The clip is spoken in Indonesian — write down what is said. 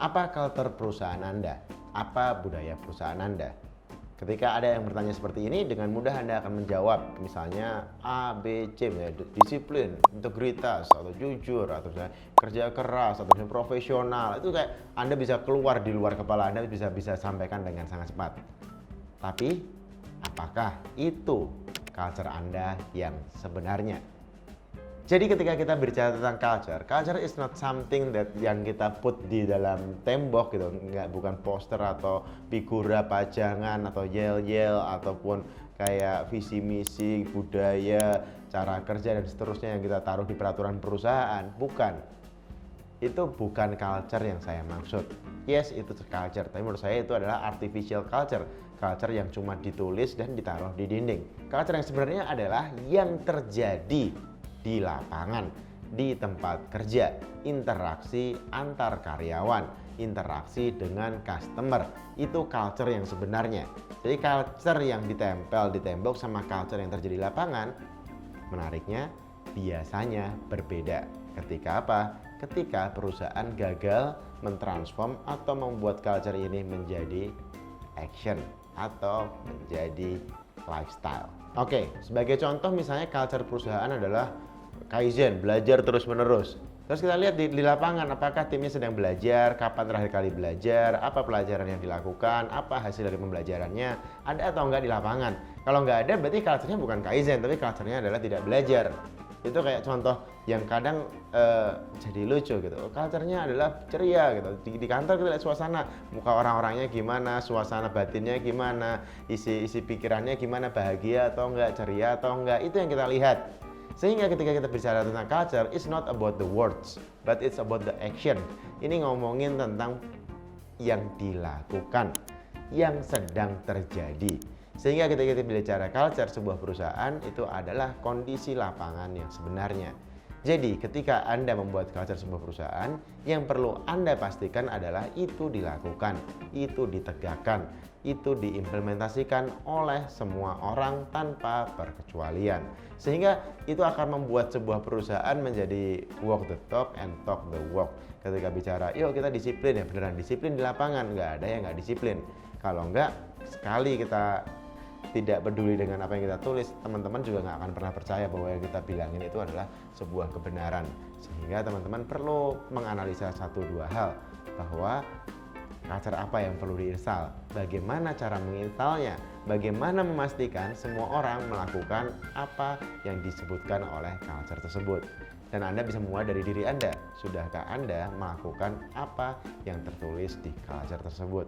Apa culture perusahaan Anda? Apa budaya perusahaan Anda? Ketika ada yang bertanya seperti ini, dengan mudah Anda akan menjawab, misalnya A, B, C, disiplin, integritas, atau jujur, atau misalnya kerja keras, atau misalnya profesional. Itu kayak Anda bisa keluar di luar kepala Anda, bisa sampaikan dengan sangat cepat. Tapi, apakah itu culture Anda yang sebenarnya? Jadi ketika kita berbicara tentang culture is not something that yang kita put di dalam tembok gitu, bukan poster atau figura pajangan atau yel-yel ataupun kayak visi misi, budaya, cara kerja dan seterusnya yang kita taruh di peraturan perusahaan, bukan. Itu bukan culture yang saya maksud. Yes, itu culture, tapi menurut saya itu adalah artificial culture yang cuma ditulis dan ditaruh di dinding. Culture yang sebenarnya adalah yang terjadi di lapangan, di tempat kerja, interaksi antar karyawan, interaksi dengan customer. Itu culture yang sebenarnya. Jadi culture yang ditempel di tembok sama culture yang terjadi di lapangan, menariknya biasanya berbeda. Ketika apa? Ketika perusahaan gagal mentransform atau membuat culture ini menjadi action atau menjadi lifestyle. Oke, sebagai contoh misalnya culture perusahaan adalah Kaizen, belajar terus-menerus. Terus kita lihat di lapangan, apakah timnya sedang belajar, kapan terakhir kali belajar, apa pelajaran yang dilakukan, apa hasil dari pembelajarannya, ada atau enggak di lapangan. Kalau enggak ada, berarti culture-nya bukan Kaizen, tapi culture-nya adalah tidak belajar. Itu kayak contoh yang kadang jadi lucu gitu. Culture-nya adalah ceria gitu. Di kantor kita lihat suasana, muka orang-orangnya gimana, suasana batinnya gimana, isi pikirannya gimana, bahagia atau enggak, ceria atau enggak, itu yang kita lihat. Sehingga ketika kita bicara tentang culture, it's not about the words, but it's about the action. Ini ngomongin tentang yang dilakukan, yang sedang terjadi. Sehingga ketika kita bicara culture sebuah perusahaan, itu adalah kondisi lapangan yang sebenarnya. Jadi ketika Anda membuat culture sebuah perusahaan, yang perlu Anda pastikan adalah itu dilakukan, itu ditegakkan, itu diimplementasikan oleh semua orang tanpa perkecualian. Sehingga itu akan membuat sebuah perusahaan menjadi walk the talk and talk the walk. Ketika bicara, yuk kita disiplin, ya beneran disiplin di lapangan, nggak ada yang nggak disiplin. Kalau nggak, sekali kita tidak peduli dengan apa yang kita tulis, teman-teman juga nggak akan pernah percaya bahwa yang kita bilangin itu adalah sebuah kebenaran. Sehingga teman-teman perlu menganalisa 1-2 hal, bahwa culture apa yang perlu diinstal, bagaimana cara menginstalnya, bagaimana memastikan semua orang melakukan apa yang disebutkan oleh culture tersebut. Dan Anda bisa memulai dari diri Anda. Sudahkah Anda melakukan apa yang tertulis di culture tersebut?